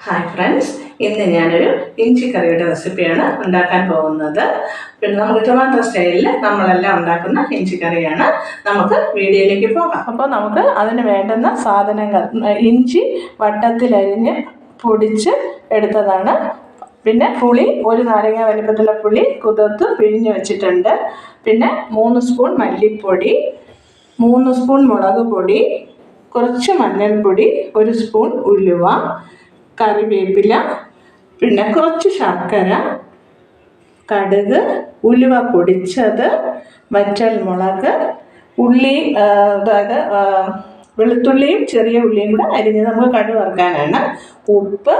Hi friends, ഇന്ന് ഞാനൊരു ഇഞ്ചി കറിയുടെ റെസിപ്പിയാണ് ഉണ്ടാക്കാൻ പോകുന്നത്. പിന്നെ നമുക്ക് ടൊമാറ്റോ സ്റ്റൈലിൽ നമ്മളെല്ലാം ഉണ്ടാക്കുന്ന ഇഞ്ചി കറിയാണ്. നമുക്ക് വീഡിയോയിലേക്ക് പോകാം. അപ്പോൾ നമുക്ക് അതിന് വേണ്ടുന്ന സാധനങ്ങൾ: ഇഞ്ചി വട്ടത്തിലരിഞ്ഞ് പൊടിച്ച് എടുത്തതാണ്. പിന്നെ പുളി, ഒരു നാരങ്ങ വലിപ്പത്തിലുള്ള പുളി കുതിർത്ത് പിഴിഞ്ഞ് വെച്ചിട്ടുണ്ട്. പിന്നെ 3 സ്പൂൺ മല്ലിപ്പൊടി, 3 സ്പൂൺ മുളക് പൊടി, കുറച്ച് മഞ്ഞൾപ്പൊടി, 1 സ്പൂൺ ഉലുവ, കറിവേപ്പില, പിന്നെ കുറച്ച് ശർക്കര, കടുക്, ഉലുവ പൊടിച്ചത്, വറ്റൽമുളക്, ഉള്ളി, അതായത് വെളുത്തുള്ളിയും ചെറിയ ഉള്ളിയും കൂടെ അരിഞ്ഞ് നമുക്ക് കടുക് വറുക്കാനാണ്, ഉപ്പ്,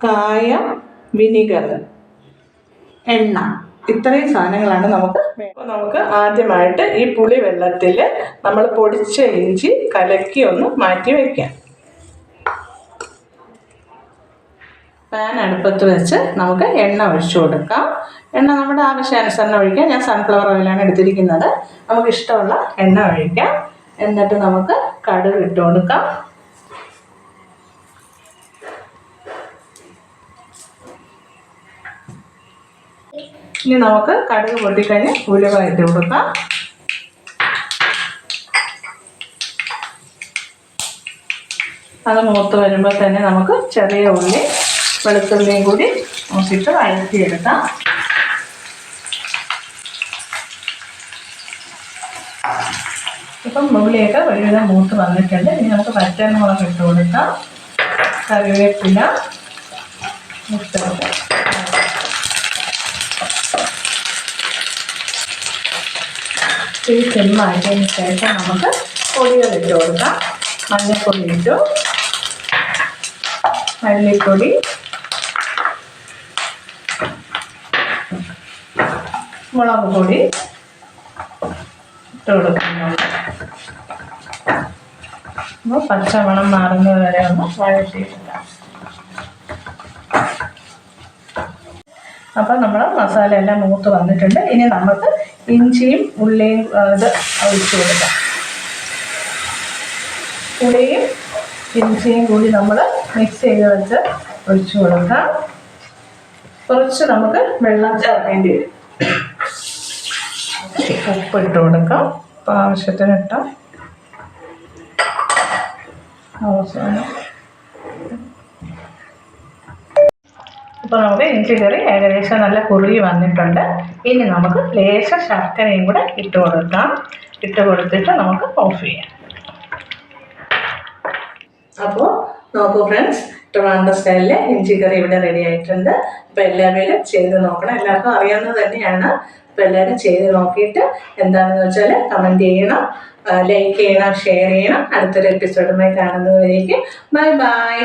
കായം, വിനിഗർ, എണ്ണ. ഇത്രയും സാധനങ്ങളാണ് നമുക്ക് വേണ്ടത്. നമുക്ക് ആദ്യമായിട്ട് ഈ പുളി വെള്ളത്തിൽ നമ്മൾ പൊടിച്ച ഇഞ്ചി കലക്കി ഒന്ന് മാറ്റി വയ്ക്കാം. പാൻ അടുപ്പത്ത് വെച്ച് നമുക്ക് എണ്ണ ഒഴിച്ചു കൊടുക്കാം. എണ്ണ നമ്മുടെ ആവശ്യാനുസരണം ഒഴിക്കാം. ഞാൻ സൺഫ്ലവർ ഓയിലാണ് എടുത്തിരിക്കുന്നത്. നമുക്ക് ഇഷ്ടമുള്ള എണ്ണ ഒഴിക്കാം. എന്നിട്ട് നമുക്ക് കടുക് ഇട്ട് കൊടുക്കാം. ഇനി നമുക്ക് കടുക് പൊട്ടിക്കഴിഞ്ഞ് ഉലുവ ഇട്ട് കൊടുക്കാം. അത് മൂത്ത് വരുമ്പോൾ തന്നെ നമുക്ക് ചെറിയ ഉള്ളി, വെളുത്തുള്ളിയും കൂടി നോക്കിയിട്ട് വഴറ്റിയെടുക്കാം. ഇപ്പം ഉള്ളിയൊക്കെ ഒരുവിധം മൂത്ത് വന്നിട്ടുണ്ട്. ഇനി നമുക്ക് വറ്റൽമുളക് ഇട്ട് കൊടുക്കാം. കറിവേപ്പില ഇട്ട് കൊടുക്കാം. ഈ സിമ്മാക്കിയതിന് ശേഷം നമുക്ക് പൊടികൾ ഇട്ട് കൊടുക്കാം. മഞ്ഞൾപ്പൊടി ഇട്ടു, മല്ലിപ്പൊടി, മുളക് പൊടി ഇട്ട് കൊടുക്കുന്നു. അപ്പോൾ പച്ചമണം മാറുന്നത് വരെ ഒന്ന് വഴറ്റിയിട്ടിടാം. അപ്പോൾ നമ്മൾ മസാല എല്ലാം മൂത്ത് വന്നിട്ടുണ്ട്. ഇനി നമുക്ക് ഇഞ്ചിയും ഉള്ളിയും ഇത് ഒഴിച്ച് കൊടുക്കാം. പുളിയും ഇഞ്ചിയും കൂടി നമ്മൾ മിക്സ് ചെയ്ത് വെച്ച് ഒഴിച്ച് കൊടുക്കാം. കുറച്ച് നമുക്ക് വെള്ളം ചേർക്കേണ്ടി വരും. ഉപ്പിട്ട് കൊടുക്കാം. അപ്പോൾ ആവശ്യത്തിന് ഇട്ടാം. അവസാനം ഇപ്പോൾ നമുക്ക് ഇഞ്ചി കറി ഏകദേശം നല്ല കുറുകി വന്നിട്ടുണ്ട്. ഇനി നമുക്ക് ലേശ ശർക്കരയും കൂടെ ഇട്ട് കൊടുക്കാം. ഇട്ട് കൊടുത്തിട്ട് നമുക്ക് ഓഫ് ചെയ്യാം. അപ്പോൾ നോക്കൂ ഫ്രണ്ട്സ്, ടൊമാറ്റോ സ്റ്റൈലിലെ ഇഞ്ചി കറി ഇവിടെ റെഡി ആയിട്ടുണ്ട്. അപ്പോൾ എല്ലാവരും ചെയ്ത് നോക്കണം. എല്ലാവർക്കും അറിയാവുന്നത് തന്നെയാണ്. അപ്പോൾ എല്ലാവരും ചെയ്ത് നോക്കിയിട്ട് എന്താണെന്ന് വെച്ചാൽ കമൻറ്റ് ചെയ്യണം, ലൈക്ക് ചെയ്യണം, ഷെയർ ചെയ്യണം. അടുത്തൊരു എപ്പിസോഡുമായി കാണുന്നതുവരേക്കും ബൈ ബൈ.